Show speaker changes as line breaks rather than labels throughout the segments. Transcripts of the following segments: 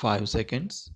5 seconds.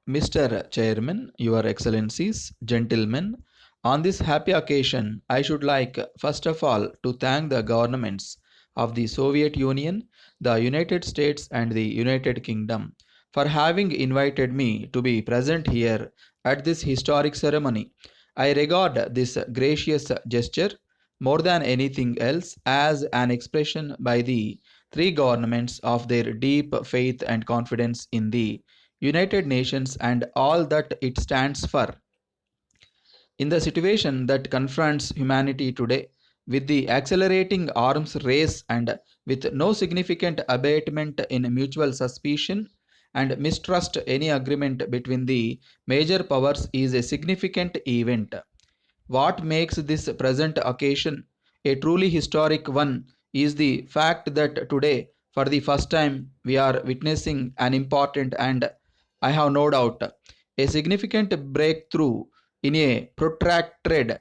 Mr. Chairman, Your Excellencies, gentlemen, on this happy occasion, I should like first of all to thank the governments of the Soviet Union, the United States, and the United Kingdom for having invited me to be present here at this historic ceremony. I regard this gracious gesture more than anything else as an expression by the three governments of their deep faith and confidence in the United Nations and all that it stands for. In the situation that confronts humanity today, with the accelerating arms race and with no significant abatement in mutual suspicion and mistrust, any agreement between the major powers is a significant event. What makes this present occasion a truly historic one is the fact that today, for the first time, we are witnessing an important and, I have no doubt, a significant breakthrough in a protracted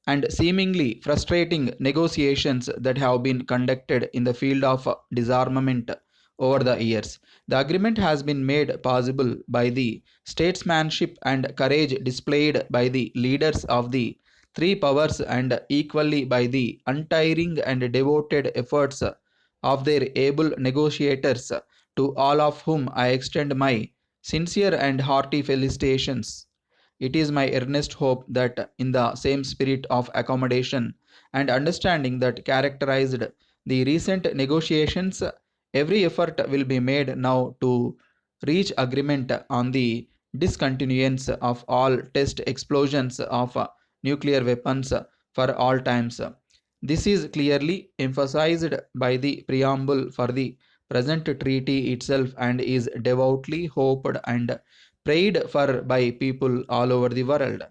and seemingly frustrating negotiations that have been conducted in the field of disarmament over the years. The agreement has been made possible by the statesmanship and courage displayed by the leaders of the three powers and equally by the untiring and devoted efforts of their able negotiators, to all of whom I extend my sincere and hearty felicitations. It is my earnest hope that, in the same spirit of accommodation and understanding that characterized the recent negotiations, every effort will be made now to reach agreement on the discontinuance of all test explosions of nuclear weapons for all times. This is clearly emphasized by the preamble for the present treaty itself and is devoutly hoped and prayed for by people all over the world.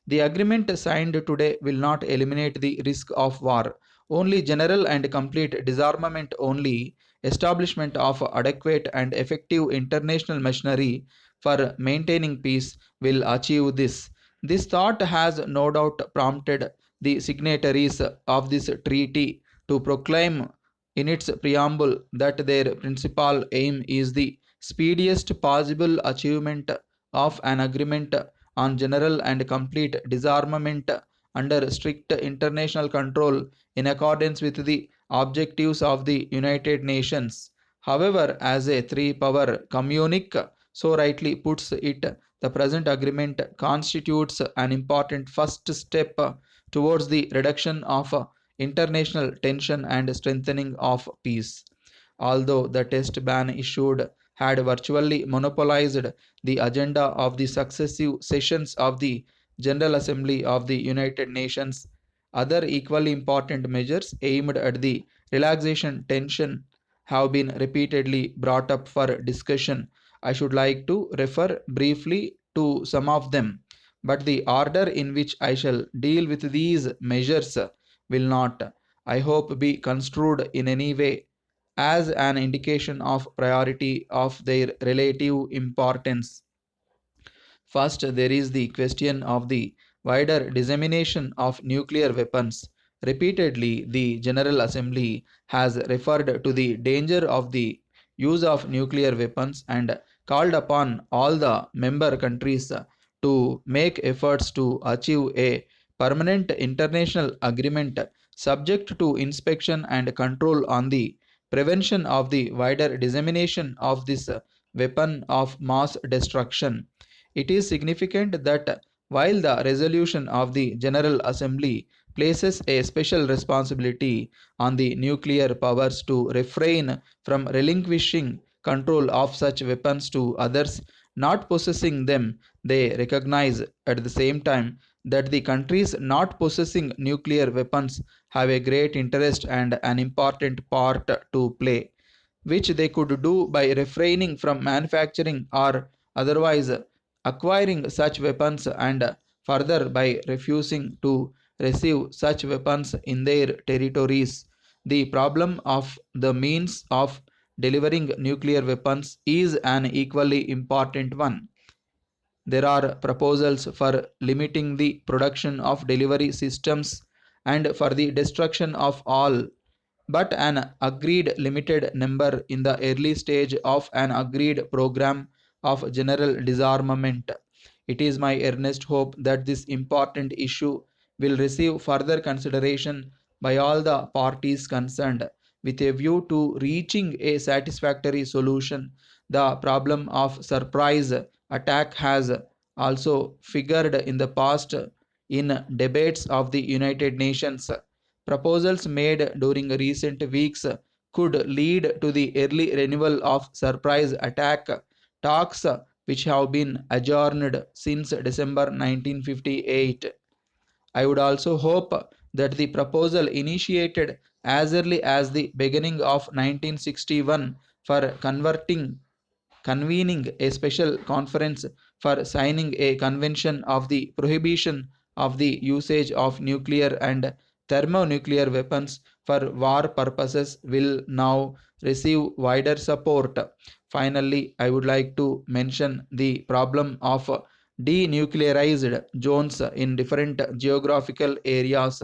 The agreement signed today will not eliminate the risk of war. Only general and complete disarmament, only establishment of adequate and effective international machinery for maintaining peace will achieve this. This thought has no doubt prompted the signatories of this treaty to proclaim in its preamble that their principal aim is the speediest possible achievement of an agreement on general and complete disarmament under strict international control in accordance with the objectives of the United Nations. However, as a three power communique so rightly puts it, the present agreement constitutes an important first step towards the reduction of international tension and strengthening of peace. Although the test ban issued had virtually monopolized the agenda of the successive sessions of the General Assembly of the United Nations, other equally important measures aimed at the relaxation tension have been repeatedly brought up for discussion. I should like to refer briefly to some of them, but the order in which I shall deal with these measures will not, I hope, be construed in any way as an indication of priority of their relative importance. First, there is the question of the wider dissemination of nuclear weapons. Repeatedly, the General Assembly has referred to the danger of the use of nuclear weapons and called upon all the member countries to make efforts to achieve a permanent international agreement subject to inspection and control on the prevention of the wider dissemination of this weapon of mass destruction. It is significant that while the resolution of the General Assembly places a special responsibility on the nuclear powers to refrain from relinquishing control of such weapons to others not possessing them, they recognize at the same time that the countries not possessing nuclear weapons have a great interest and an important part to play, which they could do by refraining from manufacturing or otherwise acquiring such weapons and further by refusing to receive such weapons in their territories. The problem of the means of delivering nuclear weapons is an equally important one. There are proposals for limiting the production of delivery systems and for the destruction of all but an agreed limited number in the early stage of an agreed program of general disarmament. It is my earnest hope that this important issue will receive further consideration by all the parties concerned with a view to reaching a satisfactory solution. The problem of surprise attack has also figured in the past in debates of the United Nations. Proposals made during recent weeks could lead to the early renewal of surprise attack talks which have been adjourned since December 1958. I would also hope that the proposal initiated as early as the beginning of 1961 for convening a special conference for signing a convention of the prohibition of the usage of nuclear and thermonuclear weapons for war purposes will now receive wider support. Finally, I would like to mention the problem of denuclearized zones in different geographical areas.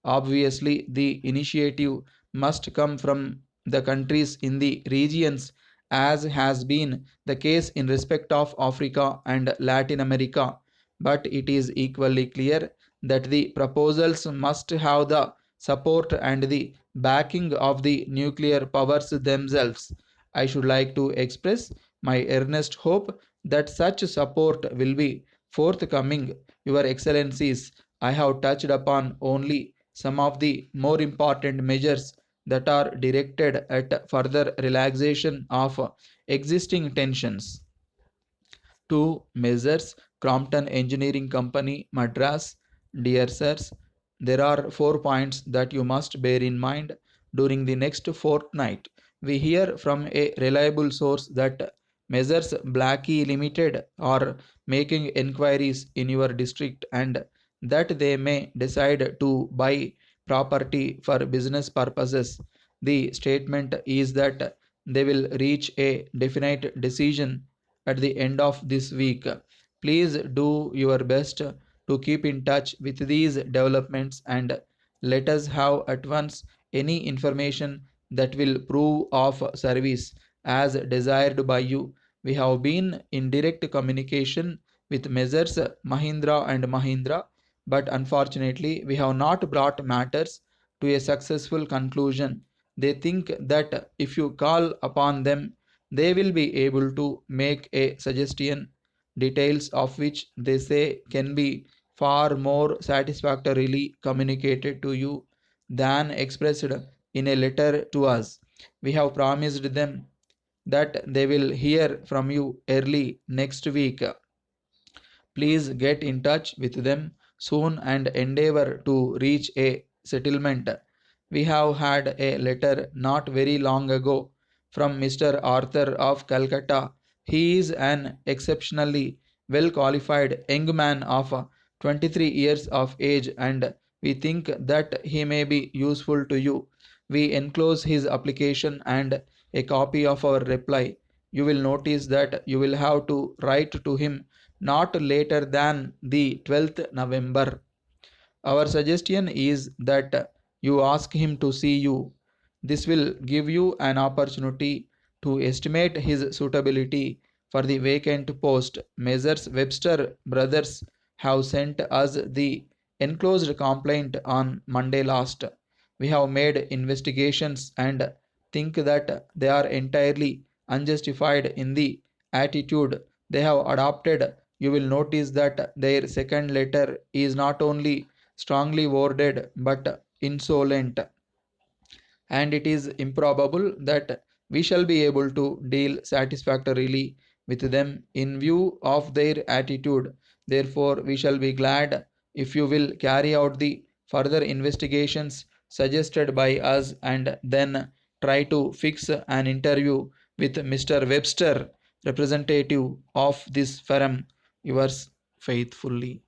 Obviously, the initiative must come from the countries in the regions, as has been the case in respect of Africa and Latin America. But it is equally clear that the proposals must have the support and the backing of the nuclear powers themselves. I should like to express my earnest hope that such support will be forthcoming. Your Excellencies, I have touched upon only some of the more important measures that are directed at further relaxation of existing tensions. To Messrs. Crompton Engineering Company, Madras. Dear sirs, there are 4 points that you must bear in mind during the next fortnight. We hear from a reliable source that Messrs. Blackie Limited are making enquiries in your district and that they may decide to buy property for business purposes. The statement is that they will reach a definite decision at the end of this week. Please do your best to keep in touch with these developments and let us have at once any information that will prove of service as desired by you. We have been in direct communication with Messrs. Mahindra and Mahindra, but unfortunately, we have not brought matters to a successful conclusion. They think that if you call upon them, they will be able to make a suggestion, details of which they say can be far more satisfactorily communicated to you than expressed in a letter to us. We have promised them that they will hear from you early next week. Please get in touch with them soon and endeavor to reach a settlement. We have had a letter not very long ago from Mr. Arthur of Calcutta. He is an exceptionally well qualified young man of 23 years of age and we think that he may be useful to you. We enclose his application and a copy of our reply. You will notice that you will have to write to him not later than the 12th November. Our suggestion is that you ask him to see you. This will give you an opportunity to estimate his suitability for the vacant post. Messrs. Webster Brothers have sent us the enclosed complaint on Monday last. We have made investigations and think that they are entirely unjustified in the attitude they have adopted. You will notice that their second letter is not only strongly worded but insolent, and it is improbable that we shall be able to deal satisfactorily with them in view of their attitude. Therefore, we shall be glad if you will carry out the further investigations suggested by us and then try to fix an interview with Mr. Webster, representative of this firm. Yours faithfully.